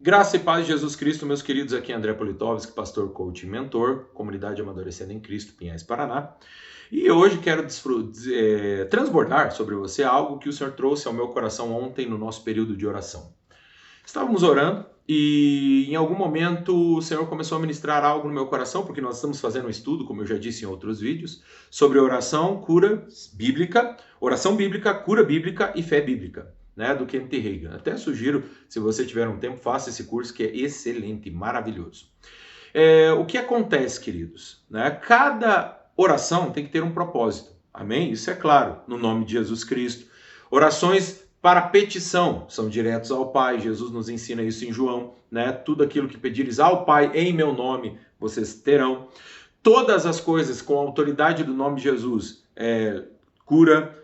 Graça e paz de Jesus Cristo, meus queridos, aqui é André Politovski, pastor, coach e mentor, comunidade Amadurecendo em Cristo, Pinhais, Paraná. E hoje quero transbordar sobre você algo que o Senhor trouxe ao meu coração ontem no nosso período de oração. Estávamos orando e em algum momento o Senhor começou a ministrar algo no meu coração, porque nós estamos fazendo um estudo, como eu já disse em outros vídeos, sobre oração, oração bíblica, cura bíblica e fé bíblica. Né, do Kenneth Hagin. Até sugiro, se você tiver um tempo, faça esse curso que é excelente, maravilhoso. O que acontece, queridos? Né? Cada oração tem que ter um propósito. Amém? Isso é claro, no nome de Jesus Cristo. Orações para petição são diretos ao Pai. Jesus nos ensina isso em João. Né? Tudo aquilo que pedires ao Pai em meu nome, vocês terão. Todas as coisas com a autoridade do nome de Jesus, cura,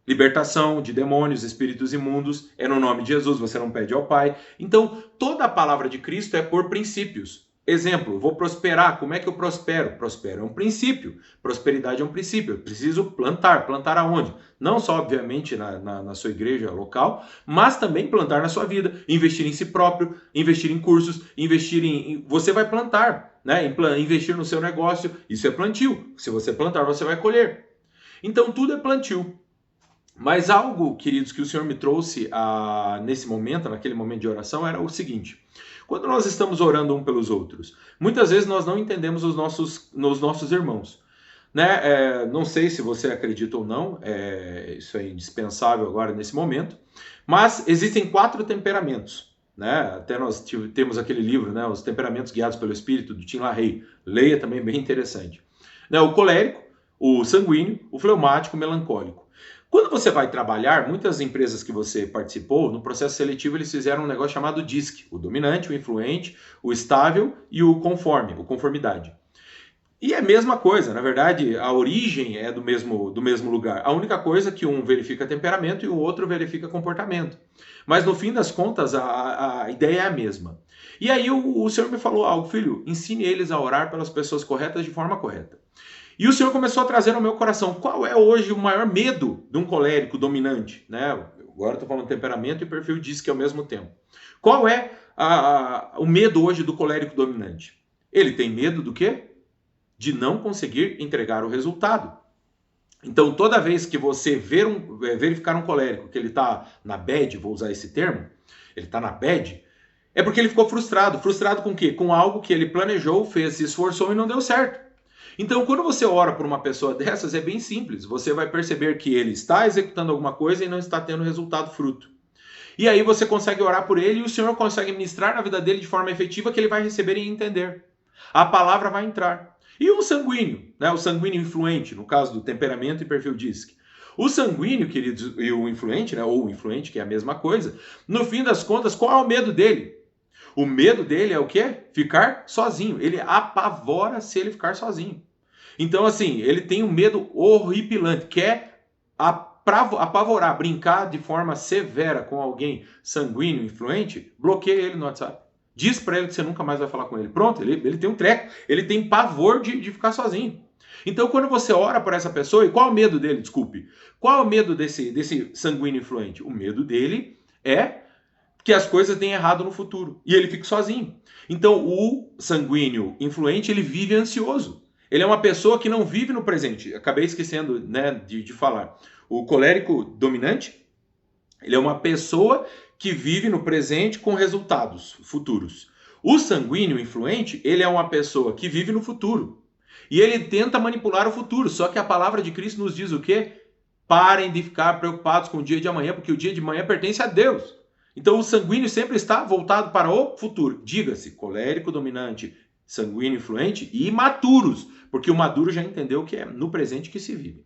libertação de demônios, espíritos imundos, é no nome de Jesus, você não pede ao Pai. Então, toda a palavra de Cristo é por princípios. Exemplo, vou prosperar, como é que eu prospero? Prospero é um princípio, prosperidade é um princípio, eu preciso plantar aonde? Não só, obviamente, na sua igreja local, mas também plantar na sua vida, investir em si próprio, investir em cursos, você vai plantar, né? Investir no seu negócio, isso é plantio, se você plantar você vai colher. Então tudo é plantio. Mas algo, queridos, que o Senhor me trouxe nesse momento, naquele momento de oração, era o seguinte: quando nós estamos orando um pelos outros, muitas vezes nós não entendemos os nossos irmãos. Né? Não sei se você acredita ou não, isso é indispensável agora nesse momento, mas existem 4 temperamentos. Né? Até nós temos aquele livro, né? Os Temperamentos Guiados pelo Espírito, do Tim LaHaye. Leia também, bem interessante. Né? O colérico, o sanguíneo, o fleumático, o melancólico. Quando você vai trabalhar, muitas empresas que você participou, no processo seletivo eles fizeram um negócio chamado DISC, o dominante, o influente, o estável e o conformidade. E é a mesma coisa, na verdade, a origem é do mesmo lugar. A única coisa é que um verifica temperamento e o outro verifica comportamento. Mas no fim das contas, a ideia é a mesma. E aí o Senhor me falou algo, filho, ensine eles a orar pelas pessoas corretas de forma correta. E o Senhor começou a trazer ao meu coração qual é hoje o maior medo de um colérico dominante, né? Agora estou falando temperamento e perfil DISC ao mesmo tempo. Qual é o medo hoje do colérico dominante? Ele tem medo do quê? De não conseguir entregar o resultado. Então, toda vez que você verificar um colérico que ele está na bad, vou usar esse termo, ele está na bad, é porque ele ficou frustrado. Frustrado com o quê? Com algo que ele planejou, fez, se esforçou e não deu certo. Então, quando você ora por uma pessoa dessas, é bem simples. Você vai perceber que ele está executando alguma coisa e não está tendo resultado fruto. E aí você consegue orar por ele e o Senhor consegue ministrar na vida dele de forma efetiva que ele vai receber e entender. A palavra vai entrar. E o sanguíneo, né? O sanguíneo influente, no caso do temperamento e perfil DISC. O sanguíneo, queridos, e o influente, né? Ou o influente, que é a mesma coisa, no fim das contas, qual é o medo dele? O medo dele é o quê? Ficar sozinho. Ele apavora se ele ficar sozinho. Então, assim, ele tem um medo horripilante, quer apavorar, brincar de forma severa com alguém sanguíneo, influente, bloqueia ele no WhatsApp. Diz pra ele que você nunca mais vai falar com ele. Pronto, ele tem um treco, ele tem pavor de ficar sozinho. Então, quando você ora por essa pessoa, e qual é o medo dele? Desculpe. Qual é o medo desse sanguíneo influente? O medo dele é que as coisas deem errado no futuro. E ele fica sozinho. Então, o sanguíneo influente, ele vive ansioso. Ele é uma pessoa que não vive no presente. Acabei esquecendo, né, de falar. O colérico dominante, ele é uma pessoa que vive no presente com resultados futuros. O sanguíneo influente, ele é uma pessoa que vive no futuro. E ele tenta manipular o futuro. Só que a palavra de Cristo nos diz o quê? Parem de ficar preocupados com o dia de amanhã, porque o dia de amanhã pertence a Deus. Então o sanguíneo sempre está voltado para o futuro. Diga-se, colérico dominante, sanguíneo influente e imaturos, porque o maduro já entendeu que é no presente que se vive.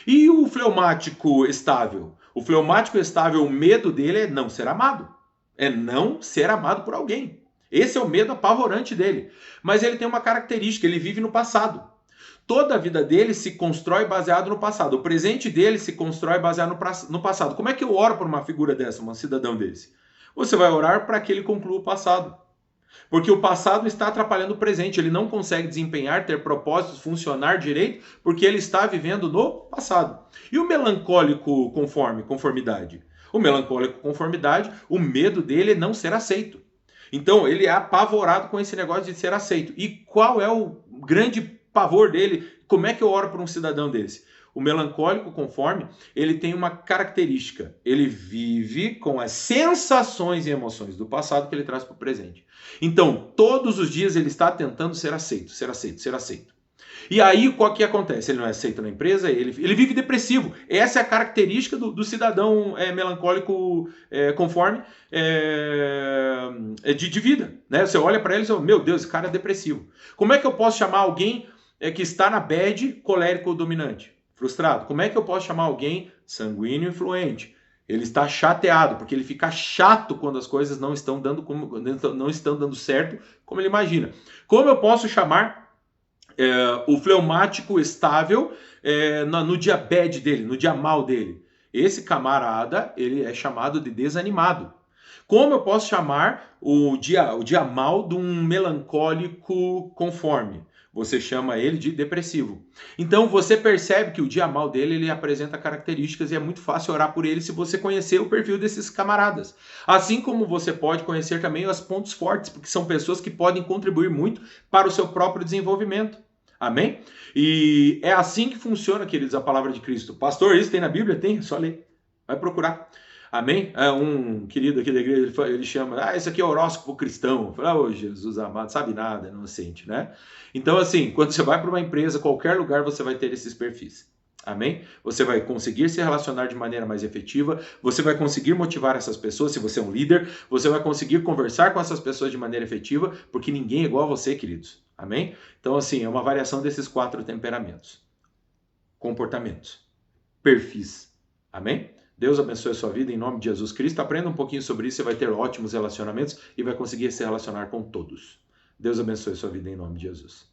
E o fleumático estável? O fleumático estável, o medo dele é não ser amado. É não ser amado por alguém. Esse é o medo apavorante dele. Mas ele tem uma característica, ele vive no passado. Toda a vida dele se constrói baseado no passado. O presente dele se constrói baseado no passado. Como é que eu oro por uma figura dessa, um cidadão desse? Você vai orar para que ele conclua o passado. Porque o passado está atrapalhando o presente. Ele não consegue desempenhar, ter propósitos, funcionar direito, porque ele está vivendo no passado. E o melancólico conformidade? O melancólico conformidade, o medo dele é não ser aceito. Então, ele é apavorado com esse negócio de ser aceito. E qual é o grande pavor dele? Como é que eu oro por um cidadão desse? O melancólico conforme, ele tem uma característica. Ele vive com as sensações e emoções do passado que ele traz para o presente. Então, todos os dias ele está tentando ser aceito, ser aceito, ser aceito. E aí, qual que acontece? Ele não é aceito na empresa, ele vive depressivo. Essa é a característica do cidadão melancólico conforme de vida. Né? Você olha para ele e fala, meu Deus, esse cara é depressivo. Como é que eu posso chamar alguém que está na bad, colérico dominante? Frustrado. Como é que eu posso chamar alguém sanguíneo influente? Ele está chateado, porque ele fica chato quando as coisas não estão dando certo como ele imagina. Como eu posso chamar o fleumático estável no dia bad dele, no dia mal dele? Esse camarada, ele é chamado de desanimado. Como eu posso chamar o dia mal de um melancólico conforme? Você chama ele de depressivo. Então você percebe que o dia mal dele ele apresenta características e é muito fácil orar por ele se você conhecer o perfil desses camaradas. Assim como você pode conhecer também os pontos fortes, porque são pessoas que podem contribuir muito para o seu próprio desenvolvimento. Amém? E é assim que funciona, queridos, a palavra de Cristo. Pastor, isso tem na Bíblia? Tem, só ler. Vai procurar. Amém? Um querido aqui da igreja, ele chama, isso aqui é horóscopo cristão. Eu falo, Jesus amado, sabe nada, inocente, né? Então, assim, quando você vai para uma empresa, qualquer lugar, você vai ter esses perfis. Amém? Você vai conseguir se relacionar de maneira mais efetiva, você vai conseguir motivar essas pessoas, se você é um líder, você vai conseguir conversar com essas pessoas de maneira efetiva, porque ninguém é igual a você, queridos. Amém? Então, assim, é uma variação desses 4 temperamentos, comportamentos, perfis. Amém? Deus abençoe a sua vida em nome de Jesus Cristo. Aprenda um pouquinho sobre isso, você vai ter ótimos relacionamentos e vai conseguir se relacionar com todos. Deus abençoe a sua vida em nome de Jesus.